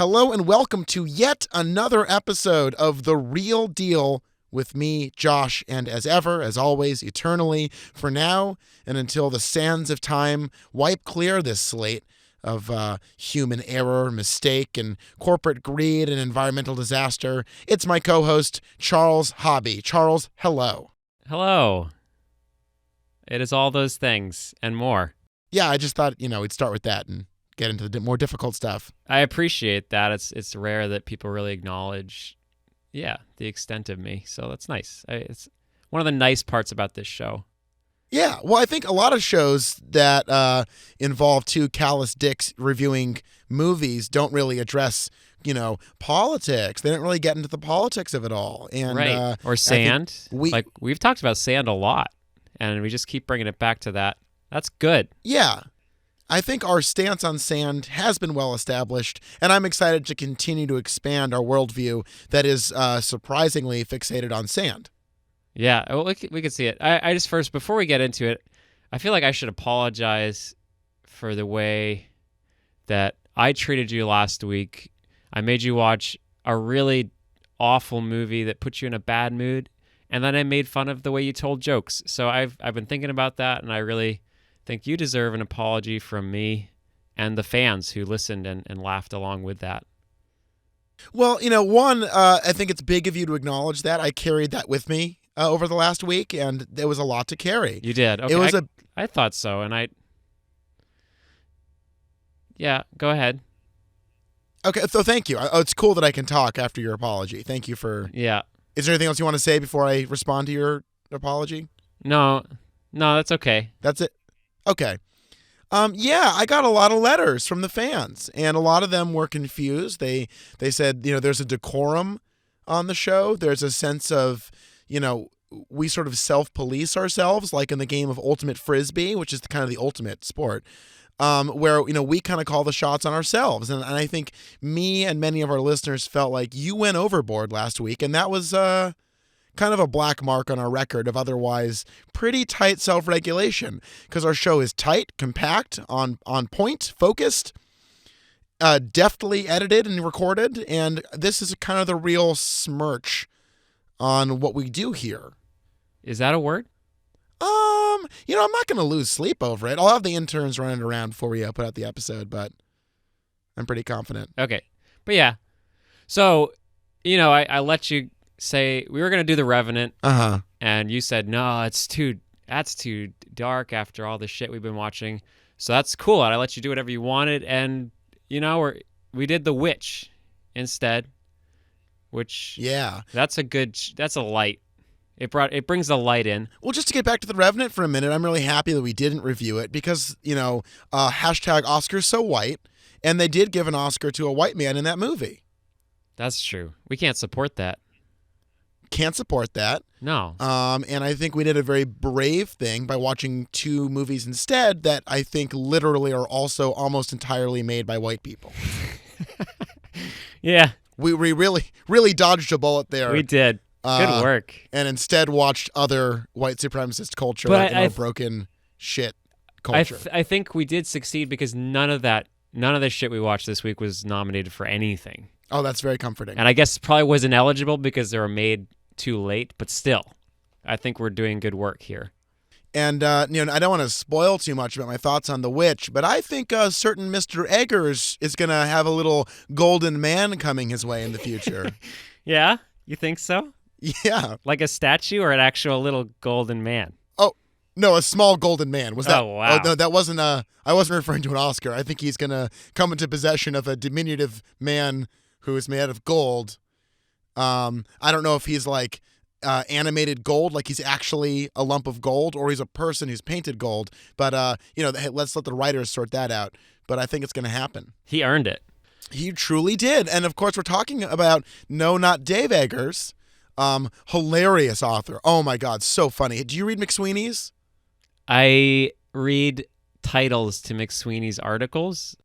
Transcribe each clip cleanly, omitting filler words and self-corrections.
Hello and welcome to yet another episode of The Real Deal with me, Josh, and as ever, as always, eternally, for now and until the sands of time wipe clear this slate of human error, mistake, and corporate greed and environmental disaster. It's my co-host, Charles Hobby. Charles, hello. Hello. It is all those things and more. Yeah, I just thought, we'd start with that and get into the more difficult stuff. I appreciate that. It's rare that people really acknowledge, the extent of me. So that's nice. It's one of the nice parts about this show. Yeah, well, I think a lot of shows that involve two callous dicks reviewing movies don't really address, politics. They don't really get into the politics of it all. And, right. Or sand. We've talked about sand a lot, and we just keep bringing it back to that. That's good. Yeah. I think our stance on sand has been well established, and I'm excited to continue to expand our worldview that is surprisingly fixated on sand. Yeah, well, we could see it. I just first, before we get into it, I feel like I should apologize for the way that I treated you last week. I made you watch a really awful movie that put you in a bad mood, and then I made fun of the way you told jokes. So I've been thinking about that, and I really think you deserve an apology from me and the fans who listened and laughed along with that. Well, I think it's big of you to acknowledge that. I carried that with me over the last week, and there was a lot to carry. You did? Okay. It was I thought so, and Yeah, go ahead. Okay, so thank you. It's cool that I can talk after your apology. Thank you for... Yeah. Is there anything else you want to say before I respond to your apology? No, that's okay. That's it? Okay. I got a lot of letters from the fans, and a lot of them were confused. They said, there's a decorum on the show. There's a sense of, we sort of self-police ourselves, like in the game of Ultimate Frisbee, which is kind of the ultimate sport, where, we kind of call the shots on ourselves. And I think me and many of our listeners felt like you went overboard last week, and that was kind of a black mark on our record of otherwise pretty tight self-regulation, because our show is tight, compact, on point, focused, deftly edited and recorded, and this is kind of the real smirch on what we do here. Is that a word? I'm not going to lose sleep over it. I'll have the interns running around before we put out the episode, but I'm pretty confident. Okay. But yeah. So, I let you say we were going to do The Revenant. Uh-huh. And you said, no, that's too dark after all the shit we've been watching. So that's cool. And I let you do whatever you wanted. And, we did The Witch instead, which... Yeah. That's a light. It brings the light in. Well, just to get back to The Revenant for a minute, I'm really happy that we didn't review it because, hashtag Oscars so white, and they did give an Oscar to a white man in that movie. That's true. We can't support that. Can't support that. No. And I think we did a very brave thing by watching two movies instead that I think literally are also almost entirely made by white people. Yeah. We really, really dodged a bullet there. We did. Good work. And instead watched other white supremacist culture but and broken shit culture. I think we did succeed because none of the shit we watched this week was nominated for anything. Oh, that's very comforting. And I guess probably wasn't eligible because they were made too late, but still, I think we're doing good work here. And, I don't want to spoil too much about my thoughts on The Witch, but I think a certain Mr. Eggers is going to have a little golden man coming his way in the future. Yeah? You think so? Yeah. Like a statue or an actual little golden man? Oh, no, a small golden man. Was that? Oh, wow. Oh, no, that wasn't I wasn't referring to an Oscar. I think he's going to come into possession of a diminutive man who is made out of gold. I don't know if he's like animated gold, like he's actually a lump of gold, or he's a person who's painted gold. But, let's let the writers sort that out. But I think it's going to happen. He earned it. He truly did. And, of course, we're talking about no, not Dave Eggers. Hilarious author. Oh, my God, so funny. Do you read McSweeney's? I read titles to McSweeney's articles.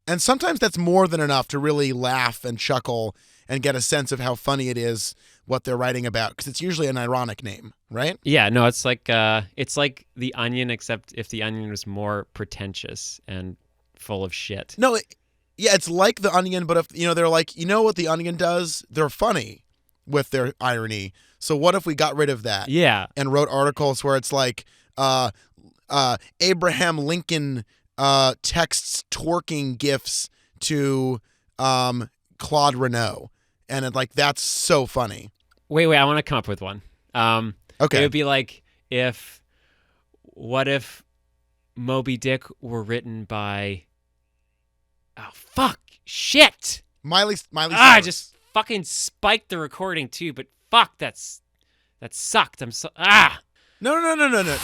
And sometimes that's more than enough to really laugh and chuckle and get a sense of how funny it is what they're writing about, because it's usually an ironic name, right? Yeah, no, it's like The Onion, except if The Onion was more pretentious and full of shit. No, Yeah, it's like The Onion, but if they're like, what The Onion does? They're funny with their irony. So what if we got rid of that Yeah. and wrote articles where it's like Abraham Lincoln texts twerking gifs to Claude Renault, and that's so funny. Wait, I want to come up with one. Okay. It would be like what if Moby Dick were written by shit. Miley Cyrus. I just fucking spiked the recording too, but fuck, that sucked. No.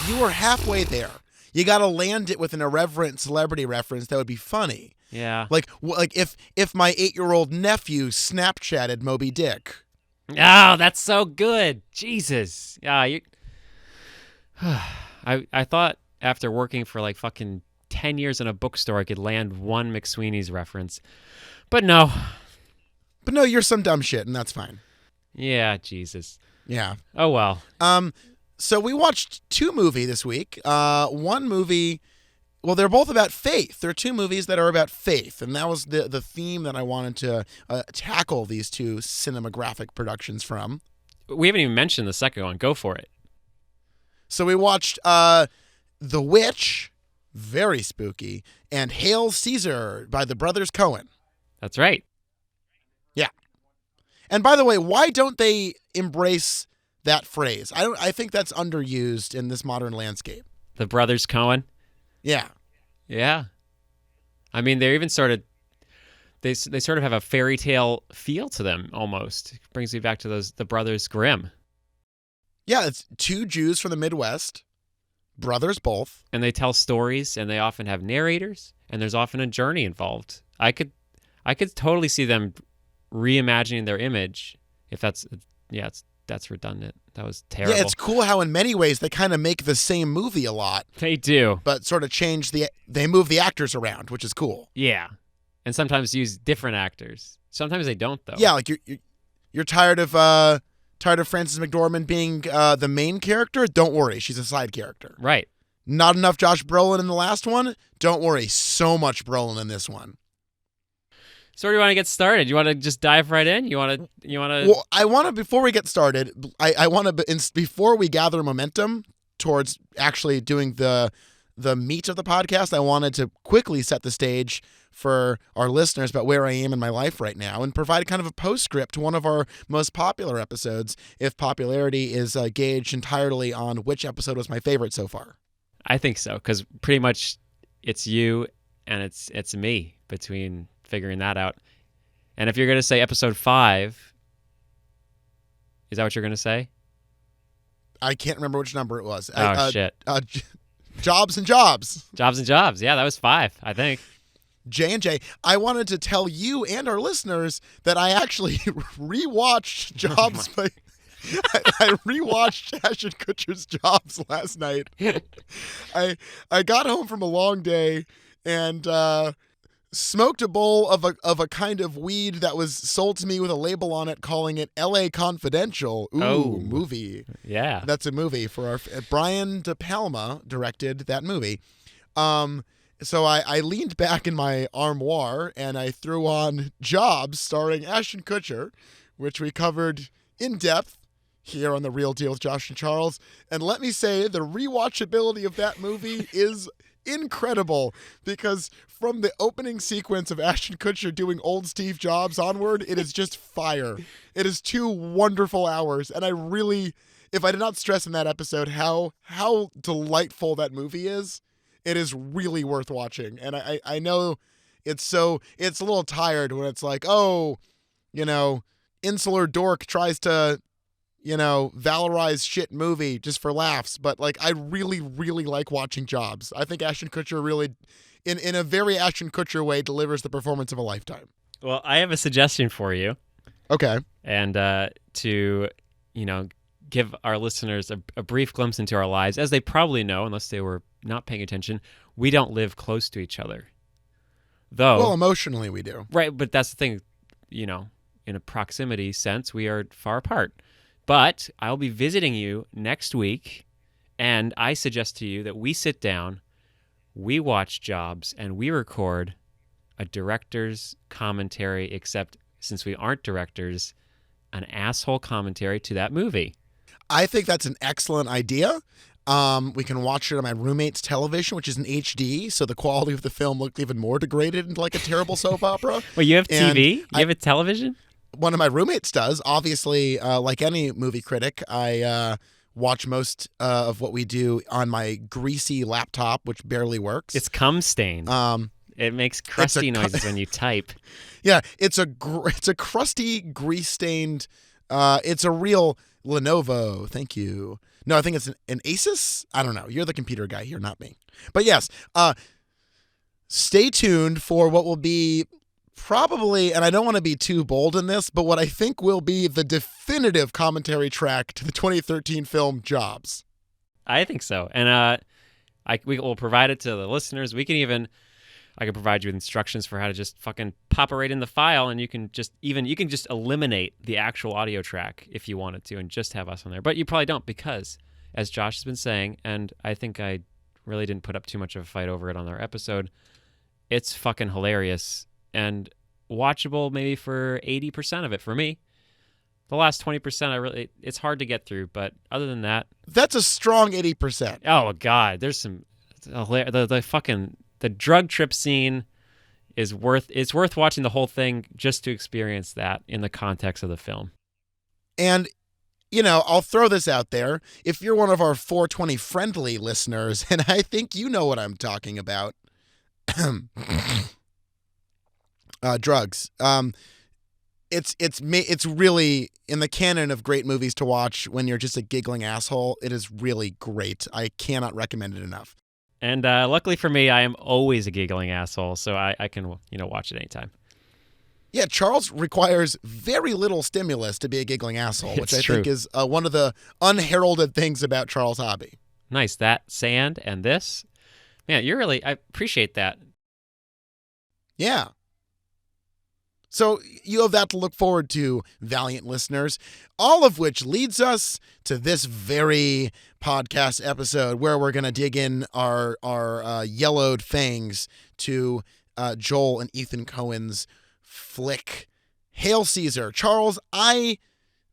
You were halfway there. You got to land it with an irreverent celebrity reference that would be funny. Yeah. Like if my 8-year-old nephew Snapchatted Moby Dick. Oh, that's so good. Jesus. Yeah, I thought after working for like fucking 10 years in a bookstore I could land one McSweeney's reference. But no. But no, you're some dumb shit, and that's fine. Yeah, Jesus. Yeah. Oh well. So we watched 2 movies this week. One movie, well, they're both about faith. There are 2 movies that are about faith, and that was the theme that I wanted to tackle these 2 cinematographic productions from. We haven't even mentioned the second one. Go for it. So we watched The Witch, very spooky, and Hail Caesar by the brothers Coen. That's right. Yeah. And by the way, why don't they embrace that phrase? I think that's underused in this modern landscape. The brothers Coen. Yeah. Yeah. I mean, they're even sort of they sort of have a fairy tale feel to them almost. It brings me back to the brothers Grimm. Yeah, it's 2 Jews from the Midwest, brothers both. And they tell stories, and they often have narrators, and there's often a journey involved. I could totally see them reimagining their image if that's redundant. That was terrible. Yeah, it's cool how in many ways they kind of make the same movie a lot. They do. But sort of they move the actors around, which is cool. Yeah. And sometimes use different actors. Sometimes they don't though. Yeah, like you're tired of Frances McDormand being the main character? Don't worry, she's a side character. Right. Not enough Josh Brolin in the last one? Don't worry, so much Brolin in this one. So where do you want to get started? You want to just dive right in? You want to? Well, I want to, before we get started, I want to, before we gather momentum towards actually doing the meat of the podcast, I wanted to quickly set the stage for our listeners about where I am in my life right now and provide kind of a postscript to one of our most popular episodes, if popularity is gauged entirely on which episode was my favorite so far. I think so, because pretty much it's you and it's me between figuring that out. And if you're going to say episode 5, is that what you're going to say? I can't remember which number it was. Shit. Jobs and Jobs. Jobs and Jobs. Yeah, that was 5, I think. J&J. I wanted to tell you and our listeners that I actually rewatched Jobs. I rewatched Ashton Kutcher's Jobs last night. I got home from a long day and smoked a bowl of a kind of weed that was sold to me with a label on it calling it L.A. Confidential. Ooh, movie. Yeah. That's a movie for our Brian De Palma directed that movie. So I leaned back in my armoire and I threw on Jobs starring Ashton Kutcher, which we covered in depth here on The Real Deal with Josh and Charles. And let me say, the rewatchability of that movie is incredible, because from the opening sequence of Ashton Kutcher doing old Steve Jobs onward, it is just fire. It is 2 wonderful hours, and I really, if I did not stress in that episode how delightful that movie is, it is really worth watching. And I know it's a little tired when it's like, insular dork tries to valorize shit movie just for laughs. But I really, really like watching Jobs. I think Ashton Kutcher really, in a very Ashton Kutcher way, delivers the performance of a lifetime. Well, I have a suggestion for you. Okay. And to, give our listeners a brief glimpse into our lives, as they probably know, unless they were not paying attention, we don't live close to each other. Though, well, emotionally we do. Right, but that's the thing, in a proximity sense, we are far apart. But I'll be visiting you next week, and I suggest to you that we sit down, we watch Jobs, and we record a director's commentary, except since we aren't directors, an asshole commentary to that movie. I think that's an excellent idea. We can watch it on my roommate's television, which is in HD, so the quality of the film looked even more degraded into like a terrible soap opera. Well, you have And TV? You have a television? One of my roommates does. Obviously, like any movie critic, I watch most of what we do on my greasy laptop, which barely works. It's cum stained. It makes crusty noises when you type. Yeah, it's a crusty, grease-stained. It's a real Lenovo. Thank you. No, I think it's an Asus. I don't know. You're the computer guy here, not me. But yes, stay tuned for what will be probably, and I don't want to be too bold in this, but what I think will be the definitive commentary track to the 2013 film Jobs. I think so. And we will provide it to the listeners. I can provide you with instructions for how to just fucking pop it right in the file, and you can just eliminate the actual audio track if you wanted to and just have us on there. But you probably don't, because as Josh has been saying, and I think I really didn't put up too much of a fight over it on our episode, it's fucking hilarious and watchable maybe for 80% of it for me. The last 20%, it's hard to get through, but other than that, that's a strong 80%. Oh God, there's some the drug trip scene is worth watching the whole thing just to experience that in the context of the film. And I'll throw this out there. If you're one of our 420 friendly listeners, and I think you know what I'm talking about, drugs. It's really in the canon of great movies to watch when you're just a giggling asshole. It is really great. I cannot recommend it enough. And luckily for me, I am always a giggling asshole, so I can watch it anytime. Yeah, Charles requires very little stimulus to be a giggling asshole, which I think is one of the unheralded things about Charles Hobby. Nice. That sand and this. Man, I appreciate that. Yeah. So you have that to look forward to, valiant listeners, all of which leads us to this very podcast episode where we're going to dig in our yellowed fangs to Joel and Ethan Coen's flick, Hail Caesar. Charles, I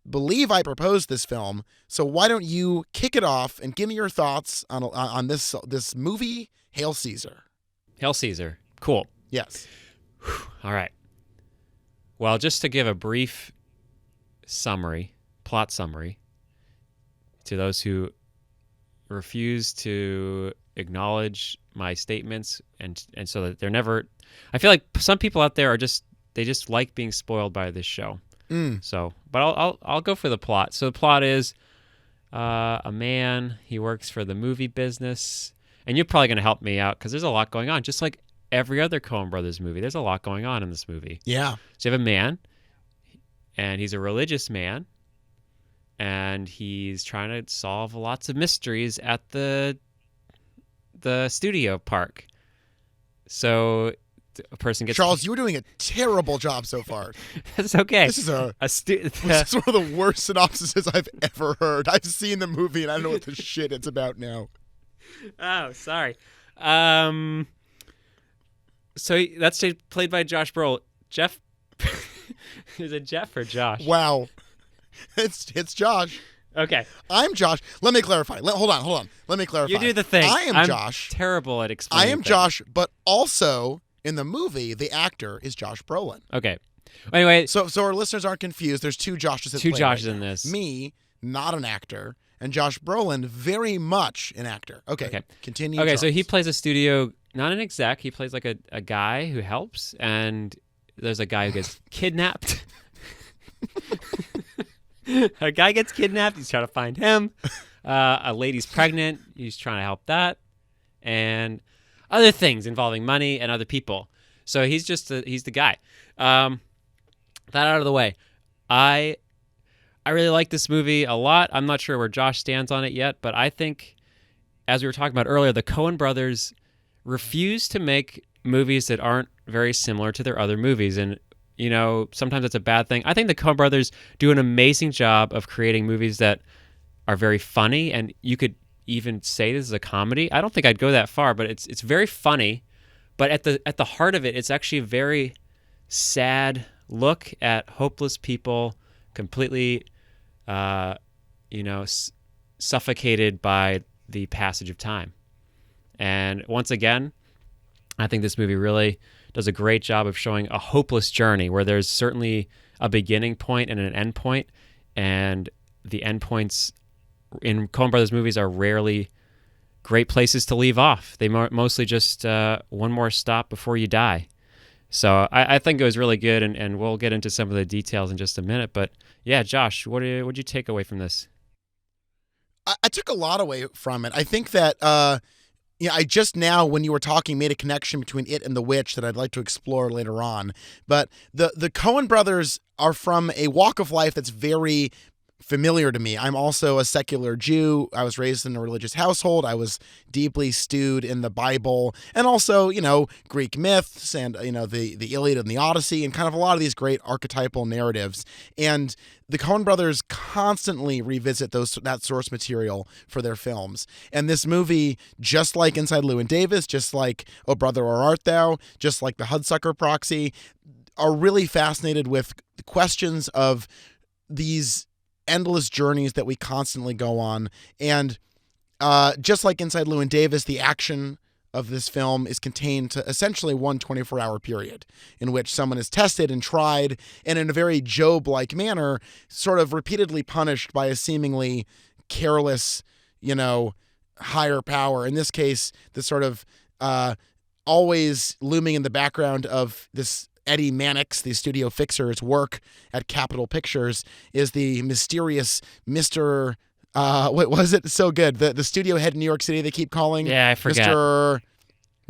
believe I proposed this film, so why don't you kick it off and give me your thoughts on this movie, Hail Caesar. Hail Caesar. Cool. Yes. All right. Well, just to give a brief plot summary, to those who refuse to acknowledge my statements and so that they're never... I feel like some people out there they just like being spoiled by this show. So, but I'll go for the plot. So the plot is a man, he works for the movie business, and you're probably going to help me out because there's a lot going on, just like every other Coen Brothers movie. There's a lot going on in this movie. Yeah. So you have a man, and he's a religious man, and he's trying to solve lots of mysteries at the studio park. So a person gets... Charles, you were doing a terrible job so far. That's okay. This is this is one of the worst synopsises I've ever heard. I've seen the movie, and I don't know what the shit it's about now. Oh, sorry. So that's played by Josh Brolin. Jeff, is it Jeff or Josh? Wow, it's Josh. Okay, I'm Josh. Let me clarify. Hold on. Let me clarify. You do the thing. I'm Josh. Terrible at explaining. I am things. Josh, but also in the movie, the actor is Josh Brolin. Okay. Anyway, so our listeners aren't confused. There's two Joshes. Two Joshes in this. Me, not an actor, and Josh Brolin, very much an actor. Okay. Continue. Okay, Charles. so he plays a studio. Not an exec. He plays like a guy who helps, and there's a guy who gets kidnapped. A guy gets kidnapped. He's trying to find him. A lady's pregnant. He's trying to help that, and other things involving money and other people. So he's the guy. That out of the way. I really like this movie a lot. I'm not sure where Josh stands on it yet, but I think, as we were talking about earlier, the Coen brothers refuse to make movies that aren't very similar to their other movies. And, sometimes that's a bad thing. I think the Coen brothers do an amazing job of creating movies that are very funny. And you could even say this is a comedy. I don't think I'd go that far, but it's very funny, But at the heart of it, it's actually a very sad look at hopeless people, completely, suffocated by the passage of time. And once again, I think this movie really does a great job of showing a hopeless journey where there's certainly a beginning point and an end point, and the end points in Coen Brothers movies are rarely great places to leave off. They mostly just one more stop before you die. So I think it was really good, and we'll get into some of the details in just a minute. But yeah, Josh, what'd you take away from this? I took a lot away from it. I think that I just now, when you were talking, made a connection between it and The Witch that I'd like to explore later on. But the Coen brothers are from a walk of life that's very familiar to me. I'm also a secular Jew. I was raised in a religious household. I was deeply stewed in the Bible and also, Greek myths and, the Iliad and the Odyssey and kind of a lot of these great archetypal narratives. And the Coen brothers constantly revisit that source material for their films. And this movie, just like Inside Llewyn Davis, just like Oh Brother, Where Art Thou, just like The Hudsucker Proxy, are really fascinated with the questions of these endless journeys that we constantly go on. And just like Inside Llewyn Davis, the action of this film is contained to essentially one 24-hour period in which someone is tested and tried and in a very Job-like manner sort of repeatedly punished by a seemingly careless, higher power. In this case, the sort of always looming in the background of this Eddie Mannix, the studio fixer's work at Capitol Pictures, is the mysterious Mr. What was it? So good. The studio head in New York City they keep calling. Yeah, I forget. Mr.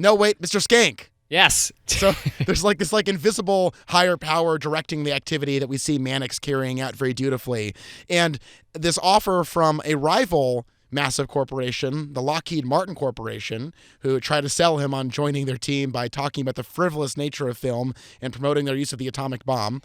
Skank. Yes. So there's this invisible higher power directing the activity that we see Mannix carrying out very dutifully. And this offer from a rival massive corporation, the Lockheed Martin Corporation, who tried to sell him on joining their team by talking about the frivolous nature of film and promoting their use of the atomic bomb.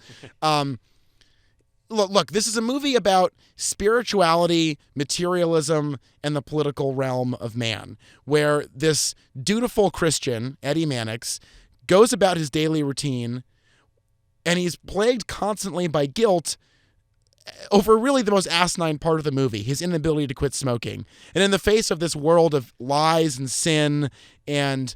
Look, this is a movie about spirituality, materialism, and the political realm of man, where this dutiful Christian, Eddie Mannix, goes about his daily routine, and he's plagued constantly by guilt over really the most asinine part of the movie, his inability to quit smoking. And in the face of this world of lies and sin and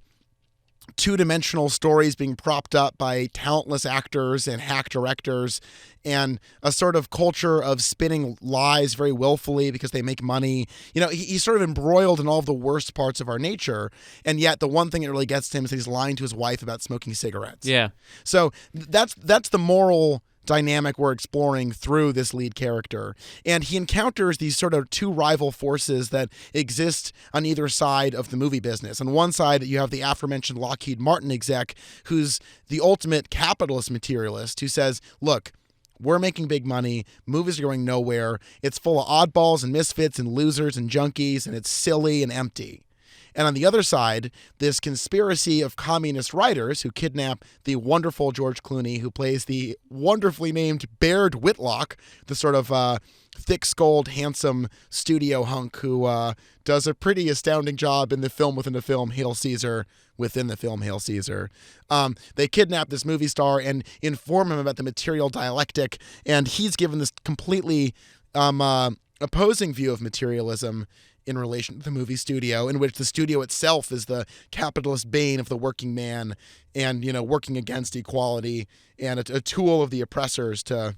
two-dimensional stories being propped up by talentless actors and hack directors and a sort of culture of spinning lies very willfully because they make money, he's sort of embroiled in all of the worst parts of our nature. And yet the one thing that really gets to him is that he's lying to his wife about smoking cigarettes. Yeah. So that's the moral dynamic we're exploring through this lead character. And he encounters these sort of two rival forces that exist on either side of the movie business. On one side, you have the aforementioned Lockheed Martin exec, who's the ultimate capitalist materialist, who says, look, we're making big money. Movies are going nowhere. It's full of oddballs and misfits and losers and junkies, and it's silly and empty. And on the other side, this conspiracy of communist writers who kidnap the wonderful George Clooney, who plays the wonderfully named Baird Whitlock, the sort of thick-skulled, handsome studio hunk who does a pretty astounding job in the film within the film, Hail Caesar, within the film, Hail Caesar. They kidnap this movie star and inform him about the material dialectic, and he's given this completely opposing view of materialism in relation to the movie studio, in which the studio itself is the capitalist bane of the working man and, working against equality and a tool of the oppressors to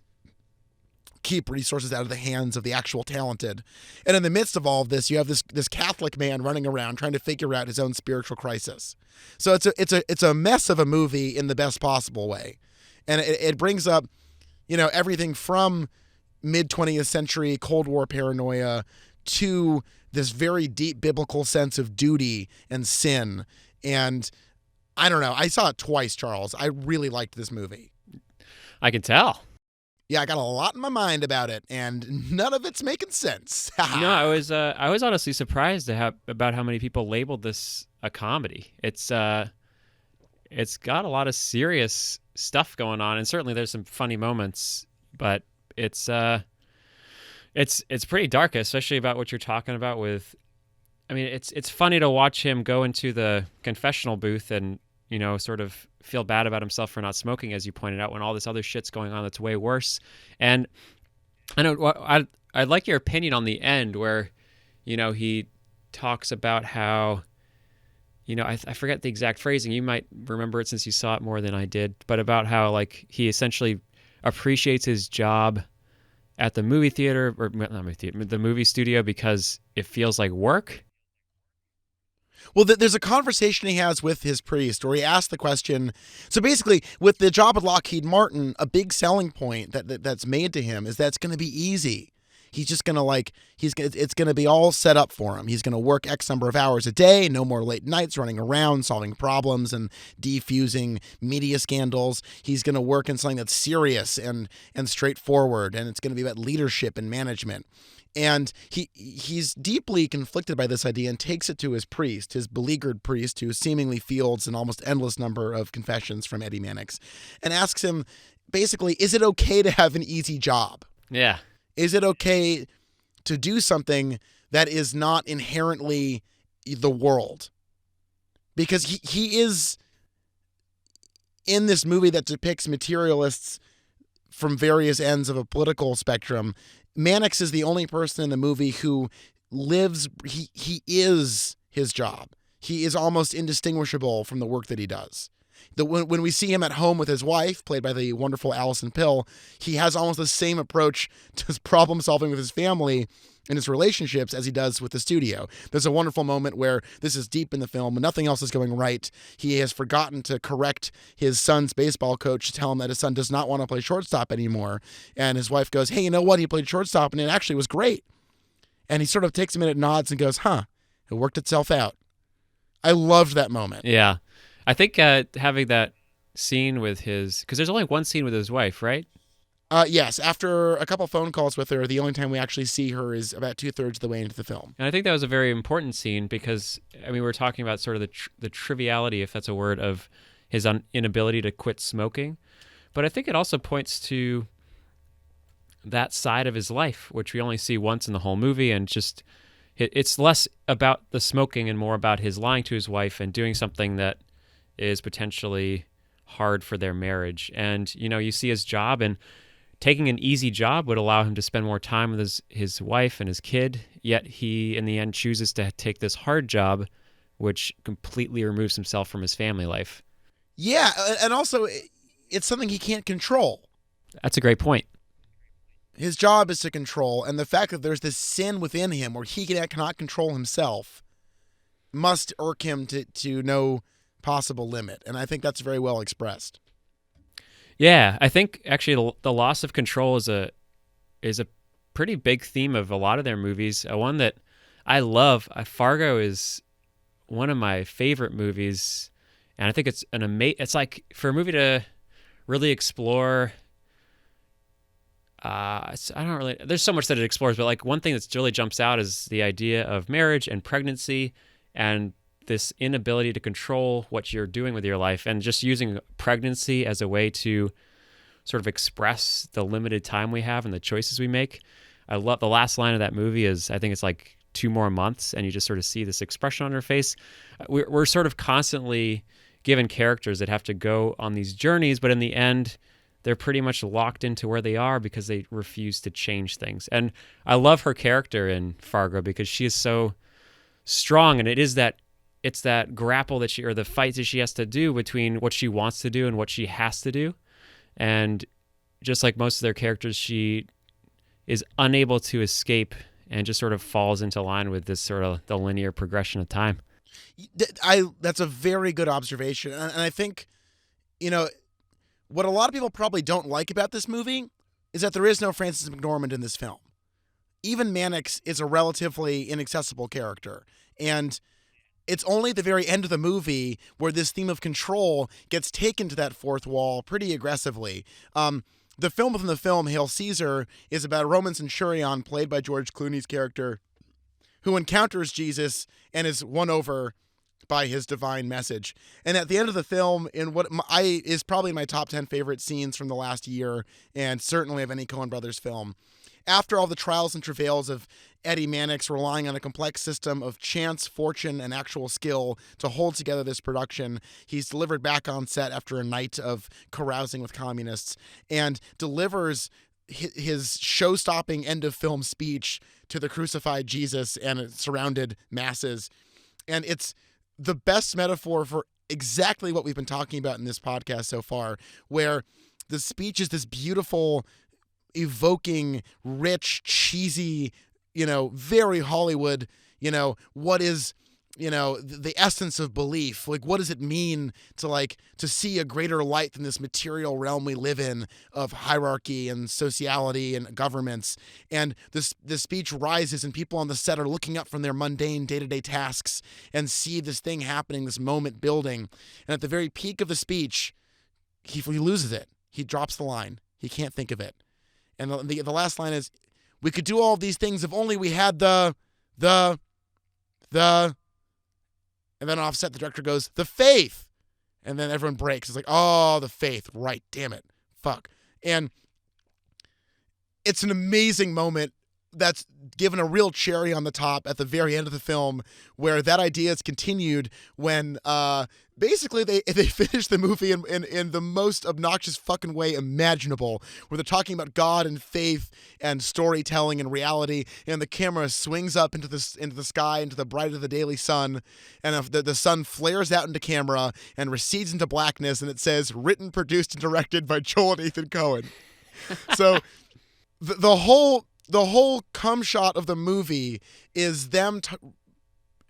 keep resources out of the hands of the actual talented. And in the midst of all of this, you have this Catholic man running around trying to figure out his own spiritual crisis. So it's a mess of a movie in the best possible way. And it brings up, everything from mid-20th century Cold War paranoia to this very deep biblical sense of duty and sin. And I don't know. I saw it twice, Charles. I really liked this movie. I can tell. Yeah, I got a lot in my mind about it, and none of it's making sense. I was honestly surprised about how many people labeled this a comedy. It's got a lot of serious stuff going on, and certainly there's some funny moments, but it's pretty dark, especially about what you're talking about with, it's funny to watch him go into the confessional booth and sort of feel bad about himself for not smoking, as you pointed out, when all this other shit's going on that's way worse. And I know I'd like your opinion on the end where, he talks about how, I forget the exact phrasing. You might remember it since you saw it more than I did, but about how like he essentially appreciates his job at the movie theater, or not movie theater, the movie studio, because it feels like work. Well, there's a conversation he has with his priest where he asks the question. So basically, with the job at Lockheed Martin, a big selling point that's made to him is that it's going to be easy. He's just going to it's going to be all set up for him. He's going to work X number of hours a day, no more late nights running around solving problems and defusing media scandals. He's going to work in something that's serious and straightforward, and it's going to be about leadership and management. And he's deeply conflicted by this idea and takes it to his priest, his beleaguered priest, who seemingly fields an almost endless number of confessions from Eddie Mannix, and asks him, basically, is it okay to have an easy job? Yeah. Is it okay to do something that is not inherently the world? Because he is, in this movie that depicts materialists from various ends of a political spectrum, Mannix is the only person in the movie who lives, he is his job. He is almost indistinguishable from the work that he does. When we see him at home with his wife, played by the wonderful Alison Pill, he has almost the same approach to his problem solving with his family and his relationships as he does with the studio. There's a wonderful moment where this is deep in the film, nothing else is going right. He has forgotten to correct his son's baseball coach to tell him that his son does not want to play shortstop anymore. And his wife goes, hey, you know what? He played shortstop and it actually was great. And he sort of takes a minute, nods, and goes, it worked itself out. I loved that moment. Yeah. I think having that scene with because there's only one scene with his wife, right? Yes. After a couple phone calls with her, the only time we actually see her is about 2/3 of the way into the film. And I think that was a very important scene because, we were talking about sort of the triviality, if that's a word, of his inability to quit smoking. But I think it also points to that side of his life, which we only see once in the whole movie, and just it's less about the smoking and more about his lying to his wife and doing something that is potentially hard for their marriage. And, you see his job, and taking an easy job would allow him to spend more time with his wife and his kid, yet he, in the end, chooses to take this hard job, which completely removes himself from his family life. Yeah, and also, it's something he can't control. That's a great point. His job is to control, and the fact that there's this sin within him where he cannot control himself must irk him to no possible limit, and I think that's very well expressed. Yeah, I think actually the loss of control is a pretty big theme of a lot of their movies. One that I love, Fargo, is one of my favorite movies, and I think it's it's like for a movie to really explore. There's so much that it explores, but like one thing that really jumps out is the idea of marriage and pregnancy and this inability to control what you're doing with your life, and just using pregnancy as a way to sort of express the limited time we have and the choices we make. I love the last line of that movie is, I think it's like 2 more months, and you just sort of see this expression on her face. We're sort of constantly given characters that have to go on these journeys, but in the end, they're pretty much locked into where they are because they refuse to change things. And I love her character in Fargo because she is so strong, and it's that grapple or the fight that she has to do between what she wants to do and what she has to do. And just like most of their characters, she is unable to escape and just sort of falls into line with this sort of the linear progression of time. That's a very good observation. And I think, what a lot of people probably don't like about this movie is that there is no Frances McDormand in this film. Even Mannix is a relatively inaccessible character. And it's only at the very end of the movie where this theme of control gets taken to that fourth wall pretty aggressively. The film within the film, Hail Caesar, is about a Roman centurion played by George Clooney's character who encounters Jesus and is won over by his divine message. And at the end of the film, in what is probably my top 10 favorite scenes from the last year, and certainly of any Coen Brothers film, after all the trials and travails of Eddie Mannix relying on a complex system of chance, fortune, and actual skill to hold together this production, he's delivered back on set after a night of carousing with communists and delivers his show-stopping end-of-film speech to the crucified Jesus and surrounded masses. And it's the best metaphor for exactly what we've been talking about in this podcast so far, where the speech is this beautiful, evoking, rich, cheesy, very Hollywood, what is, the essence of belief? Like, what does it mean to see a greater light than this material realm we live in of hierarchy and sociality and governments? And this speech rises and people on the set are looking up from their mundane day-to-day tasks and see this thing happening, this moment building. And at the very peak of the speech, he loses it. He drops the line. He can't think of it. And the last line is, we could do all of these things if only we had the, and then offset, the director goes, the faith. And then everyone breaks. It's like, oh, the faith. Right. Damn it. Fuck. And it's an amazing moment that's given a real cherry on the top at the very end of the film, where that idea is continued when basically they finish the movie in the most obnoxious fucking way imaginable, where they're talking about God and faith and storytelling and reality, and the camera swings up into the sky, into the bright of the daily sun, and the sun flares out into camera and recedes into blackness, and it says, written, produced, and directed by Joel and Ethan Coen. So the whole cum shot of the movie is them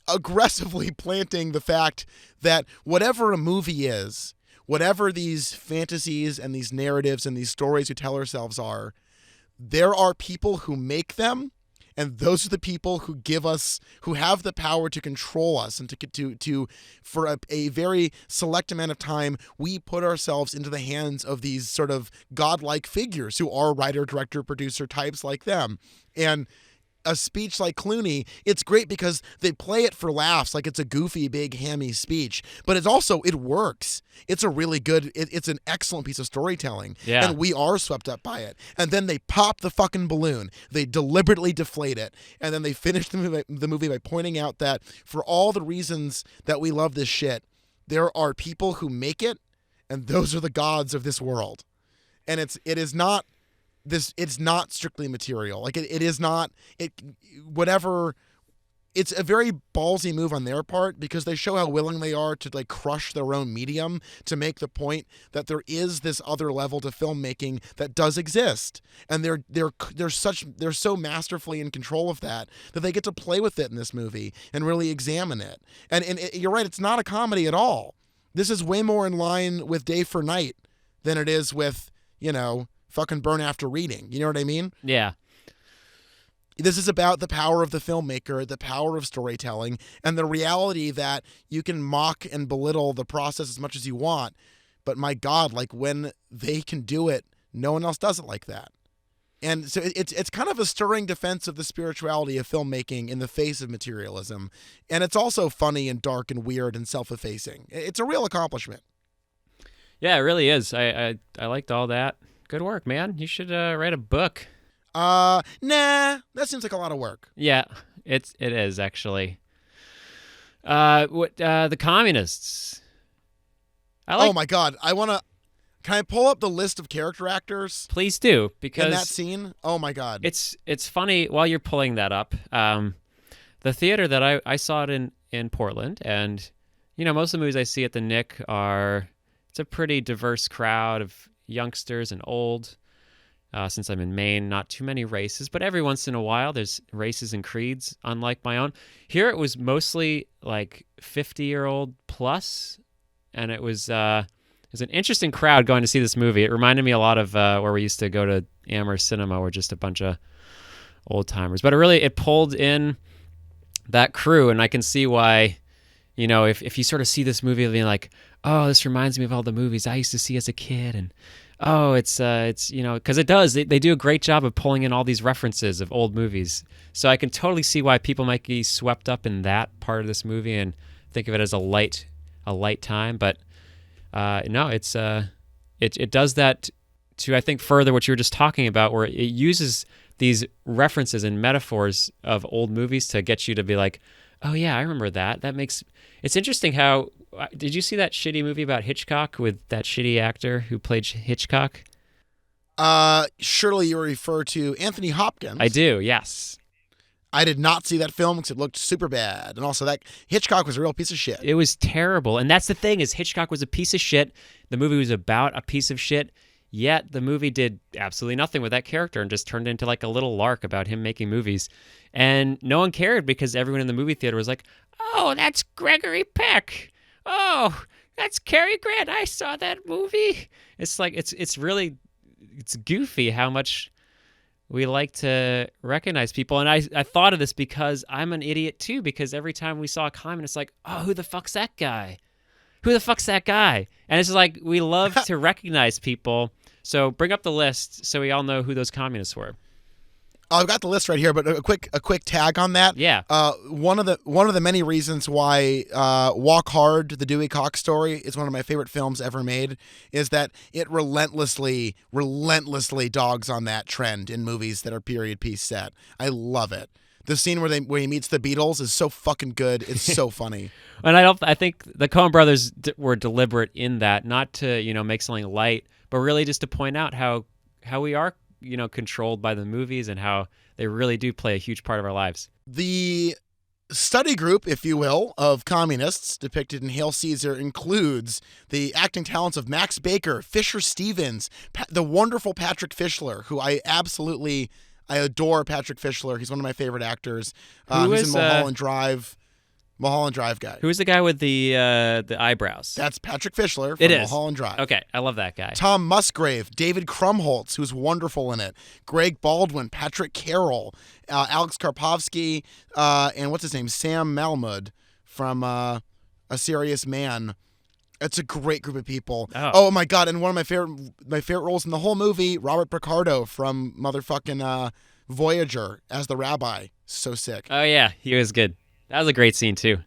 aggressively planting the fact that whatever a movie is, whatever these fantasies and these narratives and these stories we tell ourselves are, there are people who make them, and those are the people who have the power to control us, and to for a very select amount of time, we put ourselves into the hands of these sort of godlike figures who are writer, director, producer types like them. And a speech like Clooney, it's great because they play it for laughs, like it's a goofy, big, hammy speech. But it works. It's a really good, it's an excellent piece of storytelling. Yeah. And we are swept up by it. And then they pop the fucking balloon. They deliberately deflate it. And then they finish the movie by pointing out that for all the reasons that we love this shit, there are people who make it, and those are the gods of this world. And it's not strictly material. Like it is not whatever. It's a very ballsy move on their part, because they show how willing they are to crush their own medium to make the point that there is this other level to filmmaking that does exist, and they're so masterfully in control of that they get to play with it in this movie and really examine it. And you're right, it's not a comedy at all. This is way more in line with Day for Night than it is with fucking Burn After Reading. You know what I mean? Yeah. This is about the power of the filmmaker, the power of storytelling, and the reality that you can mock and belittle the process as much as you want, but my God, when they can do it, no one else does it like that. And so it's kind of a stirring defense of the spirituality of filmmaking in the face of materialism. And it's also funny and dark and weird and self-effacing. It's a real accomplishment. Yeah, it really is. I liked all that. Good work, man. You should write a book. Nah, that seems like a lot of work. Yeah, it is actually. The communists. Oh my God, can I pull up the list of character actors? Please do, because in that scene, oh my God, it's funny. While you're pulling that up, the theater that I saw it in Portland, and most of the movies I see at the Nick it's a pretty diverse crowd of youngsters and old. Since I'm in Maine, not too many races, but every once in a while there's races and creeds, unlike my own. Here it was mostly 50-year-old plus, and it was an interesting crowd going to see this movie. It reminded me a lot of where we used to go to Amherst Cinema, where just a bunch of old timers. But it pulled in that crew, and I can see why. If you sort of see this movie and being like, oh, this reminds me of all the movies I used to see as a kid, and oh, it's because it does. They do a great job of pulling in all these references of old movies. So I can totally see why people might be swept up in that part of this movie and think of it as a light time. But no, it does that I think further what you were just talking about, where it uses these references and metaphors of old movies to get you to be like, oh yeah, I remember that. It's interesting how, did you see that shitty movie about Hitchcock with that shitty actor who played Hitchcock? Surely you refer to Anthony Hopkins. I do, yes. I did not see that film because it looked super bad. And also that Hitchcock was a real piece of shit. It was terrible. And that's the thing, is Hitchcock was a piece of shit. The movie was about a piece of shit. Yet the movie did absolutely nothing with that character and just turned into like a little lark about him making movies. And no one cared because everyone in the movie theater was like, oh, that's Gregory Peck. Oh, that's Cary Grant. I saw that movie. It's like, it's really, it's goofy how much we like to recognize people. And I thought of this because I'm an idiot too, because every time we saw a comment, it's like, oh, who the fuck's that guy? Who the fuck's that guy? And it's like, we love to recognize people. So bring up the list so we all know who those communists were. I've got the list right here, but a quick tag on that. Yeah. One of the many reasons why Walk Hard, the Dewey Cox story, is one of my favorite films ever made, is that it relentlessly dogs on that trend in movies that are period piece set. I love it. The scene where he meets the Beatles is so fucking good. It's so funny. And I think the Coen brothers were deliberate in that, not to make something light, but really just to point out how we are controlled by the movies and how they really do play a huge part of our lives. The study group, if you will, of communists depicted in Hail Caesar includes the acting talents of Max Baker, Fisher Stevens, the wonderful Patrick Fischler, who I adore. Patrick Fischler. He's one of my favorite actors. He's in Mulholland Drive. Mulholland Drive guy. Who is the guy with the eyebrows? That's Patrick Fischler from Mulholland Drive. Okay, I love that guy. Tom Musgrave, David Krumholtz, who's wonderful in it, Greg Baldwin, Patrick Carroll, Alex Karpovsky, and what's his name, Sam Malmud from A Serious Man. It's a great group of people. Oh my god! And one of my favorite roles in the whole movie, Robert Picardo from motherfucking Voyager as the rabbi. So sick. Oh yeah, he was good. That was a great scene, too.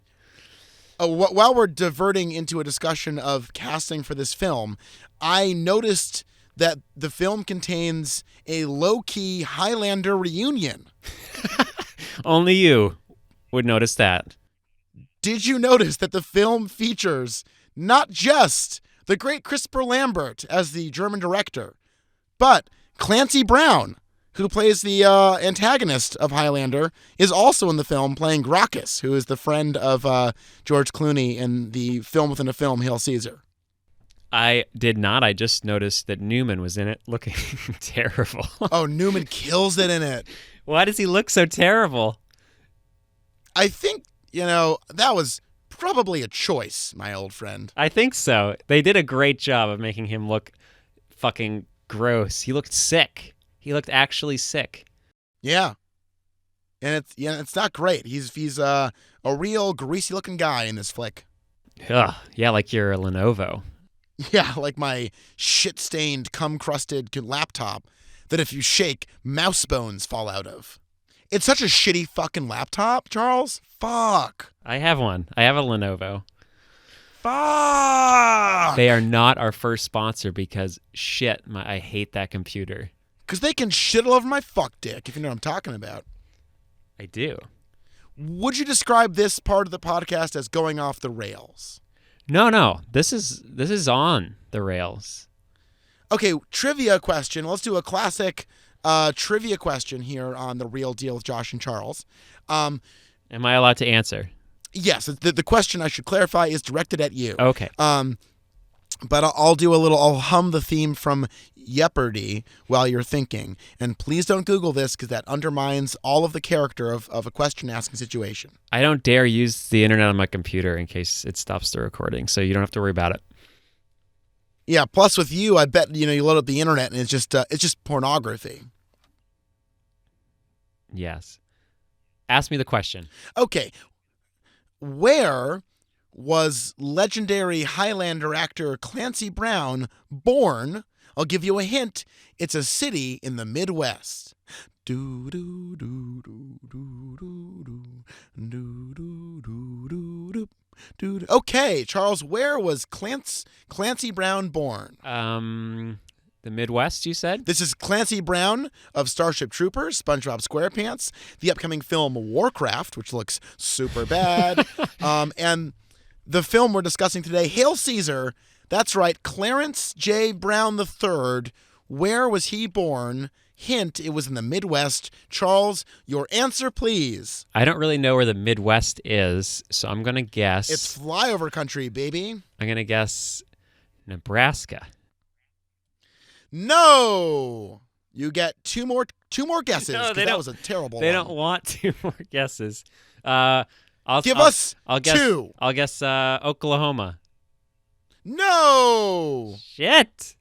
While we're diverting into a discussion of casting for this film, I noticed that the film contains a low-key Highlander reunion. Only you would notice that. Did you notice that the film features not just the great Christopher Lambert as the German director, but Clancy Brown, who plays the antagonist of Highlander, is also in the film playing Gracchus, who is the friend of George Clooney in the film within a film, Hail Caesar. I did not. I just noticed that Newman was in it looking terrible. Oh, Newman kills it in it. Why does he look so terrible? I think, that was probably a choice, my old friend. I think so. They did a great job of making him look fucking gross. He looked sick. He looked actually sick. Yeah. And it's not great. He's a real greasy looking guy in this flick. Ugh, yeah, like your Lenovo. Yeah, like my shit-stained, cum-crusted laptop that if you shake, mouse bones fall out of. It's such a shitty fucking laptop, Charles. Fuck. I have one. I have a Lenovo. Fuck. They are not our first sponsor because shit, I hate that computer. Because they can shit all over my fuck dick, if you know what I'm talking about. I do. Would you describe this part of the podcast as going off the rails? No. This is on the rails. Okay, trivia question. Let's do a classic trivia question here on The Real Deal with Josh and Charles. Am I allowed to answer? Yes. The question, I should clarify, is directed at you. Okay. But I'll hum the theme from Jeopardy while you're thinking. And please don't Google this because that undermines all of the character of a question asking situation. I don't dare use the internet on my computer in case it stops the recording, so you don't have to worry about it. Yeah, plus with you, I bet you load up the internet and it's just pornography. Yes. Ask me the question. Okay. Where was legendary Highlander actor Clancy Brown born? I'll give you a hint. It's a city in the Midwest. Do. Okay, Charles, where was Clancy Brown born? The Midwest, you said? This is Clancy Brown of Starship Troopers, SpongeBob SquarePants, the upcoming film Warcraft, which looks super bad, and the film we're discussing today, Hail Caesar. That's right, Clarence J. Brown III. Where was he born? Hint, it was in the Midwest. Charles, your answer, please. I don't really know where the Midwest is, so I'm going to guess. It's flyover country, baby. I'm going to guess Nebraska. No! You get two more guesses. No, 'Cause they that don't- was a terrible They one. don't want 2 more guesses. I'll Us I'll guess, 2. I'll guess Oklahoma. No! Shit.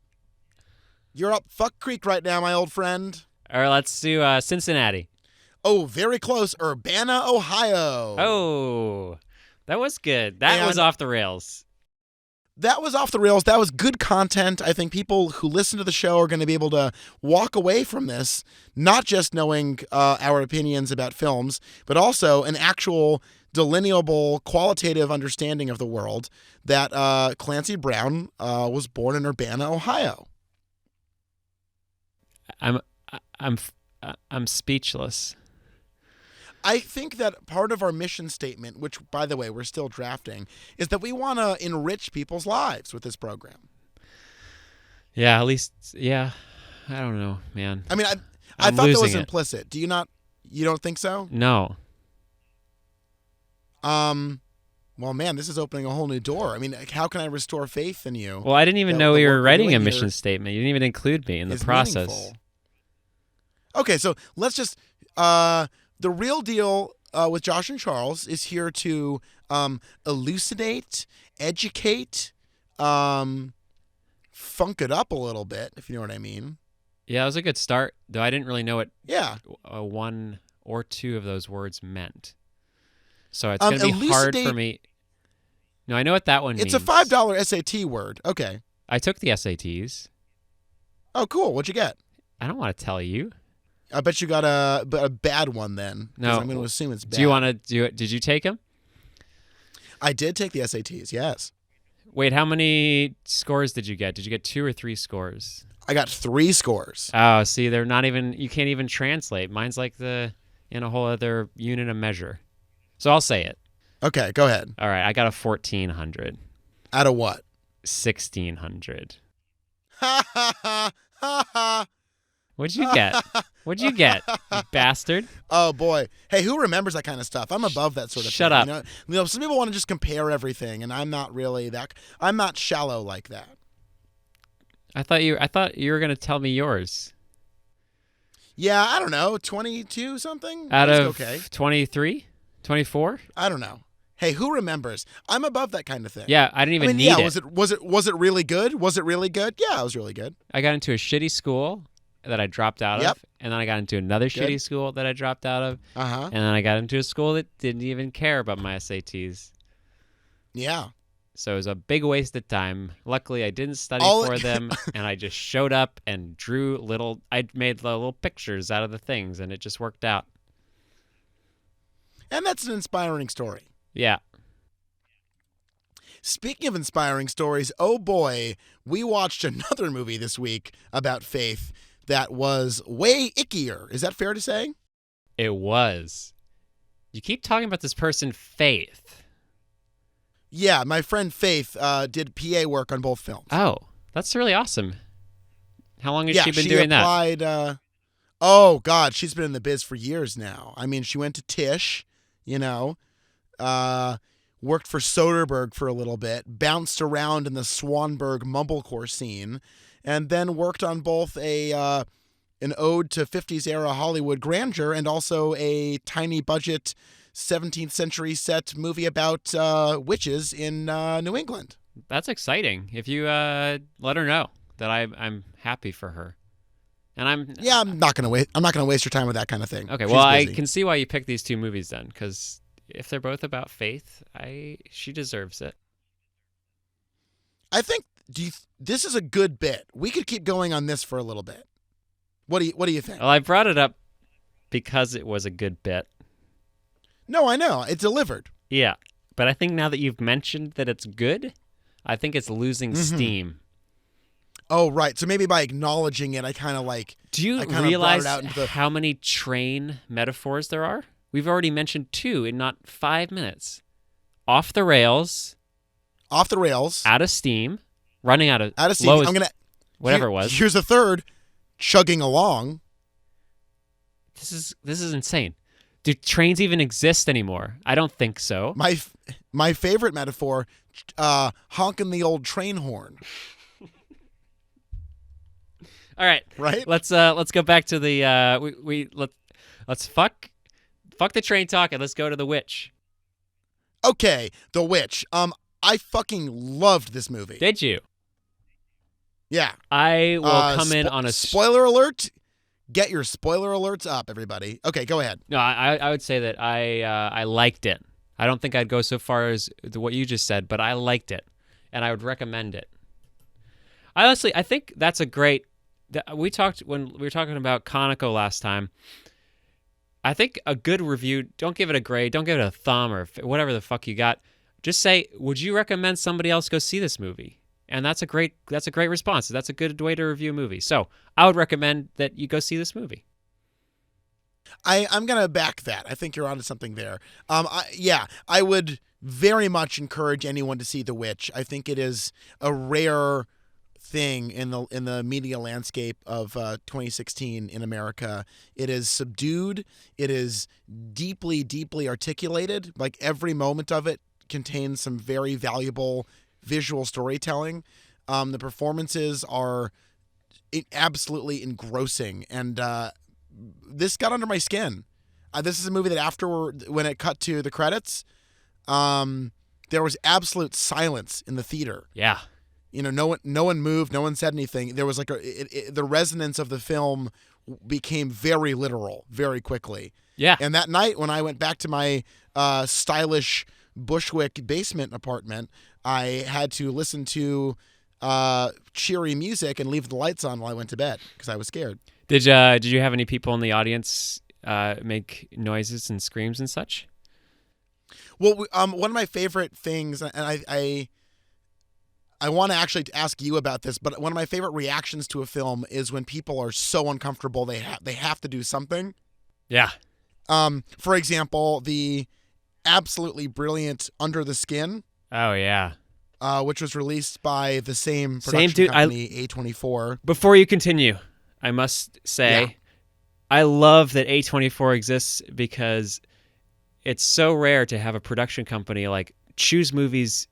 You're up Fuck Creek right now, my old friend. Or let's do Cincinnati. Oh, very close. Urbana, Ohio. Oh, that was good. That was And- off the rails. That was off the rails. That was good content. I think people who listen to the show are going to be able to walk away from this, not just knowing our opinions about films, but also an actual delineable, qualitative understanding of the world that Clancy Brown was born in Urbana, Ohio. I'm speechless. I think that part of our mission statement, which, by the way, we're still drafting, is that we want to enrich people's lives with this program. Yeah, at least, yeah. I don't know, man. I mean, I I'm thought that was losing it. implicit. Do you not? You don't think so? No. Well, man, this is opening a whole new door. I mean, how can I restore faith in you? Well, I didn't even that know the we work were we're writing a doing mission here statement. You didn't even include me in the is process. meaningful. Okay, so let's just the real deal with Josh and Charles is here to elucidate, educate, funk it up a little bit, if you know what I mean. Yeah, it was a good start, though I didn't really know what Yeah. 1 or 2 of those words meant. So it's going to be hard for elucidate- me. No, I know what that one means. It's a $5 SAT word. Okay. I took the SATs. Oh, cool. What'd you get? I don't want to tell you. I bet you got a bad one then. 'Cause No. I'm going to assume it's bad. Do you want to do it? Did you take them? I did take the SATs, yes. Wait, how many scores did you get? Did you get 2 or 3 scores? I got 3 scores. Oh, see, they're not even, you can't even translate. Mine's like in a whole other unit of measure. So I'll say it. Okay, go ahead. All right, I got a 1400. Out of what? 1600. Ha ha ha ha ha. What'd you get? What'd you get, you bastard? Oh boy. Hey, who remembers that kind of stuff? I'm above that sort of Shut thing. up. You know, some people want to just compare everything, and I'm not really that. I'm not shallow like that. I thought you were gonna tell me yours. Yeah, I don't know. 22 something? Out That's of okay. 23? 24? I don't know. Hey, who remembers? I'm above that kind of thing. Yeah, I didn't even I mean, need yeah, it. was it really good? Was it really good? Yeah, it was really good. I got into a shitty school that I dropped out Yep. of, and then I got into another Good. shitty school that I dropped out of, Uh-huh. and then I got into a school that didn't even care about my SATs. Yeah. So it was a big waste of time. Luckily, I didn't study All- for them, and I just showed up and drew I made little pictures out of the things, and it just worked out. And that's an inspiring story. Yeah. Speaking of inspiring stories, oh boy, we watched another movie this week about faith that was way ickier. Is that fair to say? It was. You keep talking about this person, Faith. Yeah, my friend Faith did PA work on both films. Oh, that's really awesome. How long has yeah, she been doing that? applied, oh, God, she's been in the biz for years now. I mean, she went to Tisch, worked for Soderbergh for a little bit, bounced around in the Swanberg mumblecore scene, and then worked on both an ode to 50s era Hollywood grandeur and also a tiny budget 17th century set movie about witches in New England. That's exciting. If you let her know that I'm happy for her, and I'm Yeah, I'm not gonna waste your time with that kind of thing. okay. She's Well, I busy. can see why you picked these 2 movies then, because if they're both about faith, she deserves it. I think this is a good bit. We could keep going on this for a little bit. What do you think? Well, I brought it up because it was a good bit. No, I know. It delivered. Yeah, but I think now that you've mentioned that it's good, I think it's losing steam. Oh, right. So maybe by acknowledging it, I kind of like. Do you I kinda brought it realize out into the- how many train metaphors there are? We've already mentioned 2 in not 5 minutes. Off the rails, Off the rails. out of steam, running out of steam. lowest, I'm gonna. whatever it was. Here's a third. Chugging along. This is insane. Do trains even exist anymore? I don't think so. My favorite metaphor, honking the old train horn. All right, Right? let's go back to the let's fuck the train talk and let's go to The Witch. Okay, The Witch. I fucking loved this movie. Did you? Yeah. I will come in on a spoiler alert. Get your spoiler alerts up, everybody. Okay, go ahead. No, I would say that I liked it. I don't think I'd go so far as what you just said, but I liked it, and I would recommend it. I think that's a great. We talked when we were talking about Conoco last time. I think a good review. Don't give it a grade. Don't give it a thumb or whatever the fuck you got. Just say, would you recommend somebody else go see this movie? And that's a great response. That's a good way to review a movie. So I would recommend that you go see this movie. I'm going to back that. I think you're onto something there. I would very much encourage anyone to see The Witch. I think it is a rare thing in the media landscape of 2016 in America. It is subdued. It is deeply, deeply articulated. Like every moment of it contains some very valuable visual storytelling. The performances are absolutely engrossing, and this got under my skin. This is a movie that when it cut to the credits, there was absolute silence in the theater. Yeah. No one moved, no one said anything. There was like the resonance of the film became very literal very quickly. Yeah. And that night when I went back to my stylish Bushwick basement apartment, I had to listen to cheery music and leave the lights on while I went to bed because I was scared. Did you have any people in the audience make noises and screams and such? Well, one of my favorite things, and I want to actually ask you about this, but one of my favorite reactions to a film is when people are so uncomfortable they have to do something. Yeah. For example, the absolutely brilliant Under the Skin. Oh yeah. Which was released by the same production company, A24. Before you continue, I must say, I love that A24 exists because it's so rare to have a production company like choose movies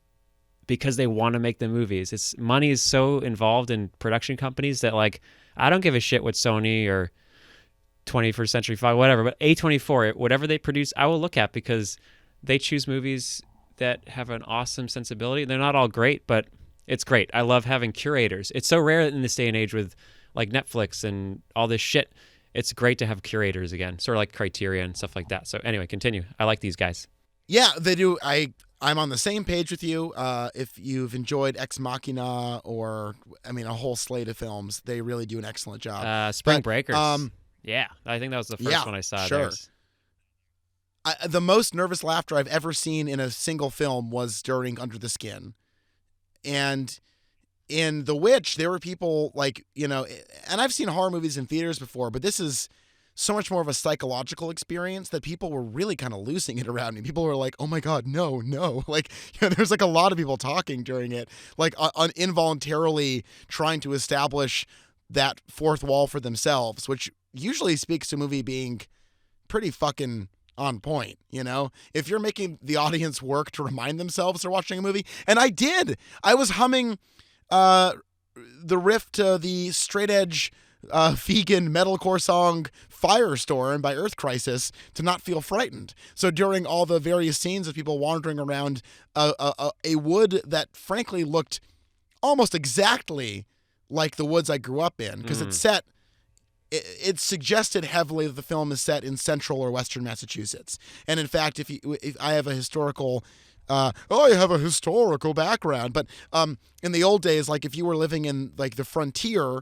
because they want to make the movies. Money is so involved in production companies that like I don't give a shit what Sony or 21st Century Fox, whatever, but A24, whatever they produce, I will look at because they choose movies that have an awesome sensibility. They're not all great, but it's great. I love having curators. It's so rare in this day and age with like Netflix and all this shit. It's great to have curators again, sort of like Criterion and stuff like that. So anyway, continue. I like these guys. Yeah, they do. I'm on the same page with you. If you've enjoyed Ex Machina or, a whole slate of films, they really do an excellent job. Spring Breakers. Yeah, I think that was the first one I saw. Sure. The most nervous laughter I've ever seen in a single film was during Under the Skin. And in The Witch, there were people like, and I've seen horror movies in theaters before, but this is so much more of a psychological experience that people were really kind of losing it around me. People were like, oh my God, no. Like, there's like a lot of people talking during it, like involuntarily trying to establish that fourth wall for themselves, which usually speaks to a movie being pretty fucking on point. If you're making the audience work to remind themselves they're watching a movie, and I did. I was humming the riff to the straight edge vegan metalcore song Firestorm by Earth Crisis to not feel frightened. So during all the various scenes of people wandering around a wood that frankly looked almost exactly like the woods I grew up in, because it suggested heavily that the film is set in central or western Massachusetts. And in fact, if I have a historical background, but in the old days, like if you were living in like the frontier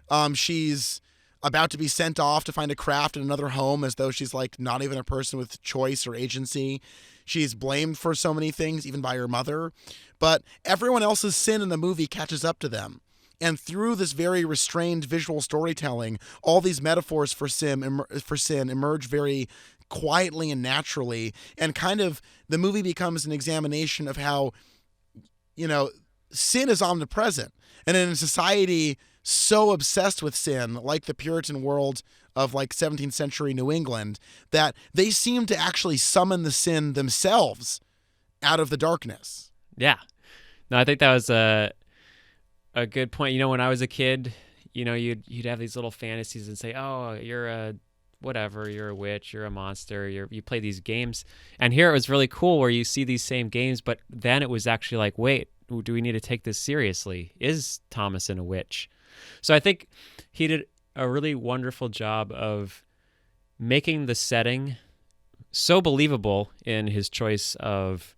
She's about to be sent off to find a craft in another home, as though she's like not even a person with choice or agency. She's blamed for so many things, even by her mother. But everyone else's sin in the movie catches up to them. And through this very restrained visual storytelling, all these metaphors for sin emerge very quietly and naturally. And kind of the movie becomes an examination of how, sin is omnipresent. And in a society so obsessed with sin, like the Puritan world of like 17th century New England, that they seem to actually summon the sin themselves out of the darkness. Yeah. No, I think that was a good point. When I was a kid, you'd have these little fantasies and say, oh, you're a whatever, you're a witch, you're a monster, you play these games. And here it was really cool where you see these same games, but then it was actually like, wait, do we need to take this seriously? Is Thomasin a witch? So I think he did a really wonderful job of making the setting so believable in his choice of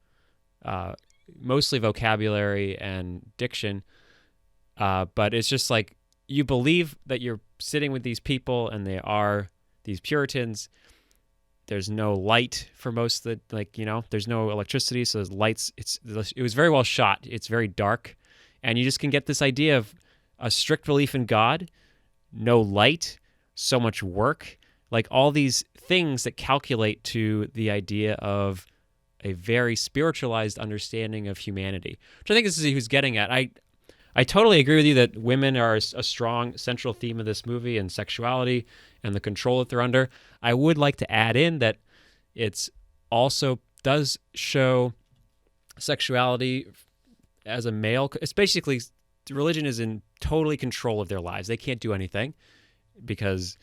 mostly vocabulary and diction. But it's just like you believe that you're sitting with these people and they are these Puritans. There's no light for most of the, there's no electricity. So there's lights. It was very well shot. It's very dark. And you just can get this idea of a strict belief in God, no light, so much work, like all these things that calculate to the idea of a very spiritualized understanding of humanity, which I think this is who's getting at. I totally agree with you that women are a strong central theme of this movie, and sexuality and the control that they're under. I would like to add in that it's also does show sexuality as a male. It's basically religion is in totally control of their lives. They can't do anything because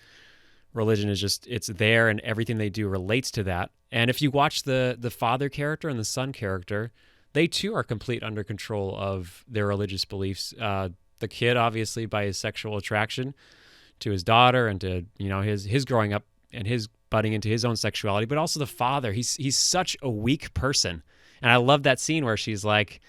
religion is just, it's there and everything they do relates to that. And if you watch the father character and the son character, they too are complete under control of their religious beliefs. The kid, obviously, by his sexual attraction to his daughter and to his growing up and his butting into his own sexuality, but also the father. He's such a weak person, and I love that scene where she's like,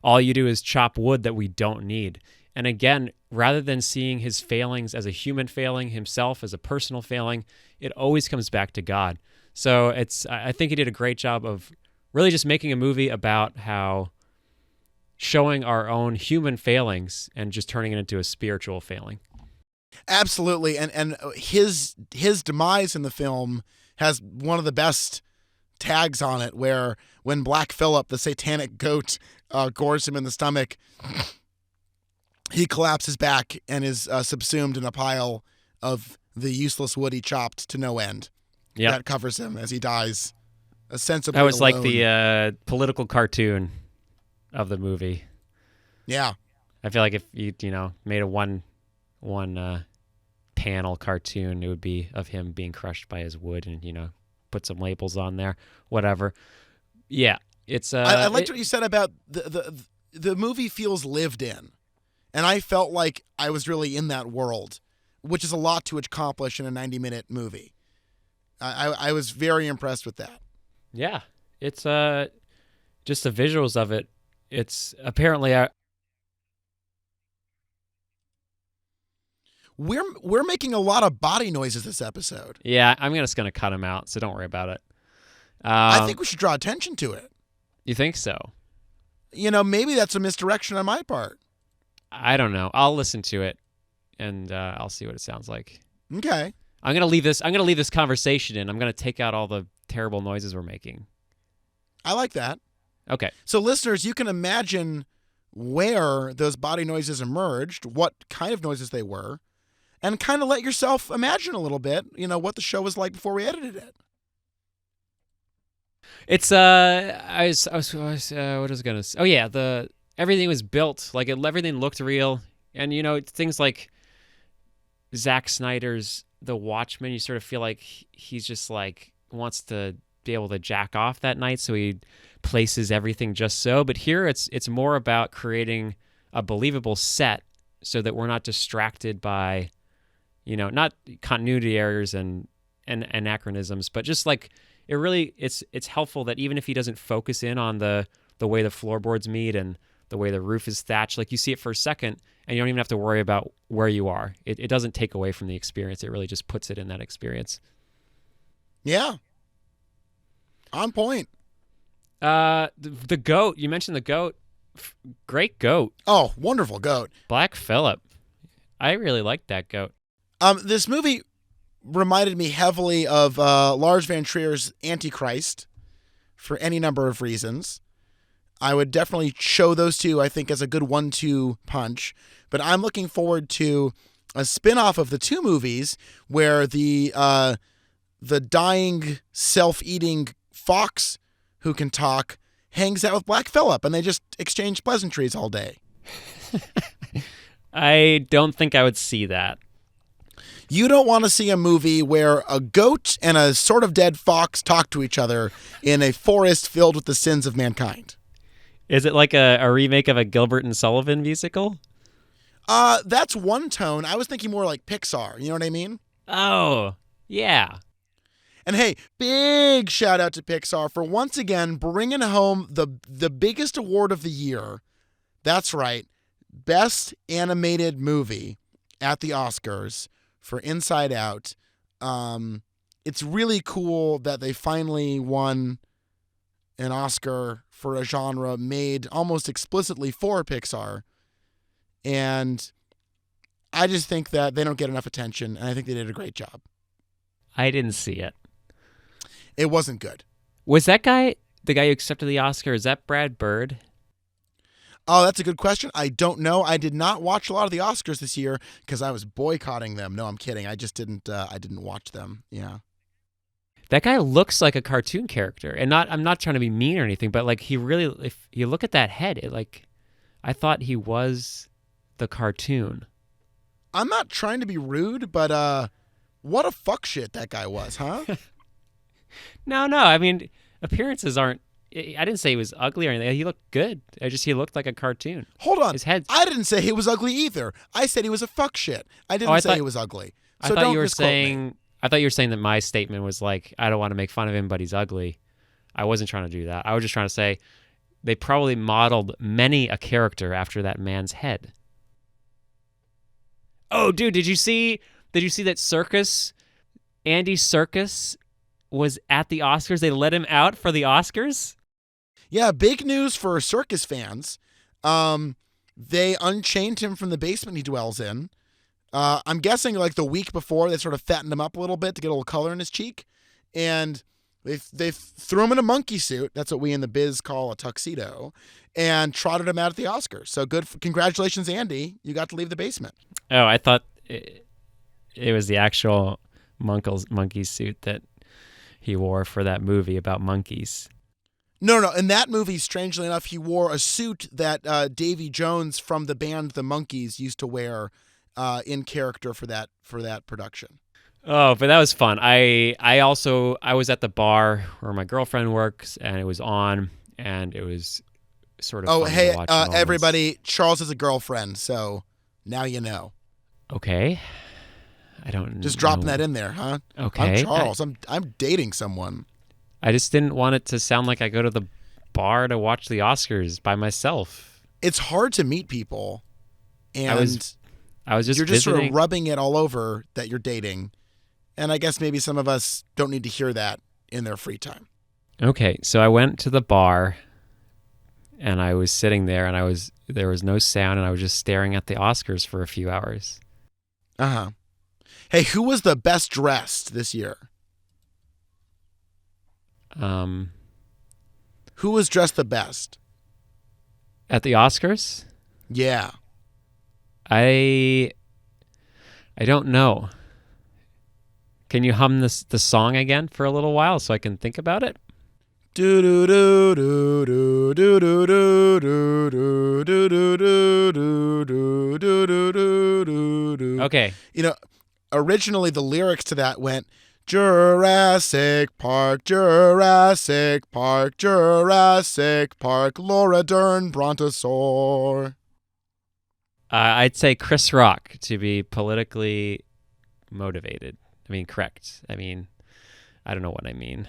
"All you do is chop wood that we don't need." And again, rather than seeing his failings as a human failing, himself as a personal failing, it always comes back to God. So I think he did a great job of really just making a movie about how showing our own human failings and just turning it into a spiritual failing. Absolutely. And his demise in the film has one of the best tags on it, where when Black Phillip, the satanic goat, gores him in the stomach, he collapses back and is subsumed in a pile of the useless wood he chopped to no end. Yeah, that covers him as he dies. Sensibly that was alone. like the political cartoon of the movie. Yeah, I feel like if you made a one panel cartoon, it would be of him being crushed by his wood, and put some labels on there, whatever. Yeah, it's. I liked what you said about the movie feels lived in, and I felt like I was really in that world, which is a lot to accomplish in a 90-minute movie. I was very impressed with that. Yeah, it's just the visuals of it. It's apparently we're making a lot of body noises this episode. Yeah, I'm just gonna cut them out, so don't worry about it. I think we should draw attention to it. You think so? Maybe that's a misdirection on my part. I don't know. I'll listen to it, and I'll see what it sounds like. Okay. I'm gonna leave this conversation in. I'm gonna take out all the terrible noises we're making. I like that. Okay. So listeners, you can imagine where those body noises emerged, what kind of noises they were, and kind of let yourself imagine a little bit, what the show was like before we edited it. It's I was what was I gonna say? Oh yeah, everything was built like everything looked real, and things like Zack Snyder's The Watchmen, you sort of feel like he's just like wants to be able to jack off that night, so he places everything just so. But here it's more about creating a believable set so that we're not distracted by, not continuity errors and anachronisms, but just like it's helpful that even if he doesn't focus in on the way the floorboards meet and the way the roof is thatched. Like you see it for a second, and you don't even have to worry about where you are. It doesn't take away from the experience. It really just puts it in that experience. Yeah. On point. The goat. You mentioned the goat. Great goat. Oh, wonderful goat. Black Phillip. I really liked that goat. This movie reminded me heavily of Lars von Trier's Antichrist for any number of reasons. I would definitely show those two, I think, as a good 1-2 punch. But I'm looking forward to a spin-off of the two movies where the dying, self-eating fox who can talk hangs out with Black Phillip, and they just exchange pleasantries all day. I don't think I would see that. You don't want to see a movie where a goat and a sort of dead fox talk to each other in a forest filled with the sins of mankind. Is it like a remake of a Gilbert and Sullivan musical? That's one tone. I was thinking more like Pixar. You know what I mean? Oh, yeah. And hey, big shout out to Pixar for once again bringing home the biggest award of the year. That's right. Best Animated Movie at the Oscars for Inside Out. It's really cool that they finally won an Oscar for a genre made almost explicitly for Pixar. And I just think that they don't get enough attention, and I think they did a great job. I didn't see it. It wasn't good. Was that guy the guy who accepted the Oscar? Is that Brad Bird? Oh, that's a good question. I don't know. I did not watch a lot of the Oscars this year because I was boycotting them. No, I'm kidding. I just didn't. I didn't watch them. Yeah. That guy looks like a cartoon character, and I'm not trying to be mean or anything, but like he really, if you look at that head, I thought he was the cartoon. I'm not trying to be rude, but what a fuck shit that guy was, huh? No. I mean, appearances aren't. I didn't say he was ugly or anything. He looked good. He looked like a cartoon. Hold on. His head. I didn't say he was ugly either. I said he was a fuck shit. I didn't say he was ugly. So I thought don't you were misquote saying. me. I thought you were saying that my statement was like, I don't want to make fun of him, but he's ugly. I wasn't trying to do that. I was just trying to say they probably modeled many a character after that man's head. Oh, dude, did you see that Serkis, Andy Serkis, was at the Oscars? They let him out for the Oscars? Yeah, big news for Circus fans. They unchained him from the basement he dwells in. I'm guessing like the week before they sort of fattened him up a little bit to get a little color in his cheek. And they threw him in a monkey suit. That's what we in the biz call a tuxedo. And trotted him out at the Oscars. So good. Congratulations, Andy. You got to leave the basement. Oh, I thought it was the actual monkey suit that he wore for that movie about monkeys. No. In that movie, strangely enough, he wore a suit that Davy Jones from the band The Monkees used to wear in character for that production. Oh, but that was fun. I was at the bar where my girlfriend works, and it was on, and it was sort of. Oh, fun hey, to watch everybody! Charles has a girlfriend, so now you know. Okay, I don't. Just dropping that in there, huh? Okay, I'm Charles. I'm dating someone. I just didn't want it to sound like I go to the bar to watch the Oscars by myself. It's hard to meet people, and I was just you're just visiting. sort of rubbing it all over that you're dating, and I guess maybe some of us don't need to hear that in their free time. Okay, so I went to the bar, and I was sitting there, and there was no sound, and I was just staring at the Oscars for a few hours. Uh-huh. Hey, who was the best dressed this year? Who was dressed the best? At the Oscars? Yeah. I don't know. Can you hum the song again for a little while so I can think about it? Do do do do do do do do do do do do do do do do. Okay. You know, originally the lyrics to that went Jurassic Park, Jurassic Park, Jurassic Park, Laura Dern, Brontosaur. I'd say Chris Rock to be politically motivated. Correct. I don't know what I mean.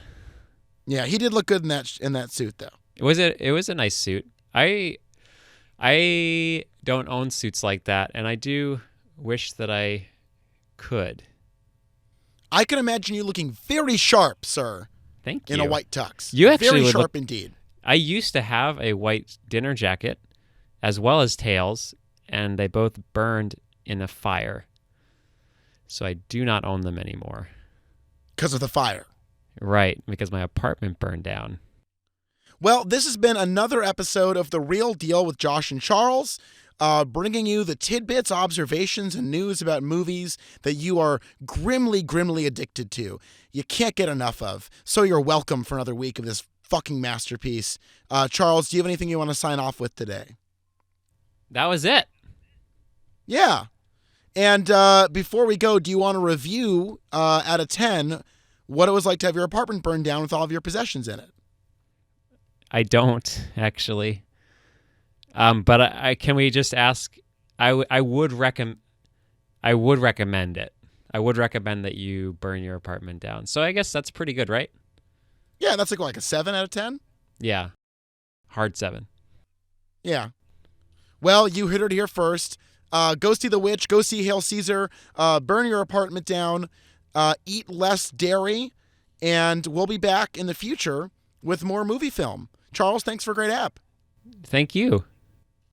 Yeah, he did look good in that suit though. It was a nice suit. I I don't own suits like that, and I do wish that I could. I can imagine you looking very sharp, sir, Thank you. in a white tux. You actually very would sharp look- indeed. I used to have a white dinner jacket as well as tails, and they both burned in a fire. So I do not own them anymore. Because of the fire. Right, because my apartment burned down. Well, this has been another episode of The Real Deal with Josh and Charles, bringing you the tidbits, observations, and news about movies that you are grimly, grimly addicted to. You can't get enough of. So you're welcome for another week of this fucking masterpiece. Charles, do you have anything you want to sign off with today? That was it. Yeah. And before we go, do you want to review out of 10 what it was like to have your apartment burned down with all of your possessions in it? I don't, actually. But I can we just ask? I would recommend it. I would recommend that you burn your apartment down. So I guess that's pretty good, right? Yeah, that's like a 7 out of 10. Yeah. Hard 7. Yeah. Well, you heard it here first. Go see The Witch. Go see Hail Caesar. Burn your apartment down. Eat less dairy. And we'll be back in the future with more movie film. Charles, thanks for a great app. Thank you.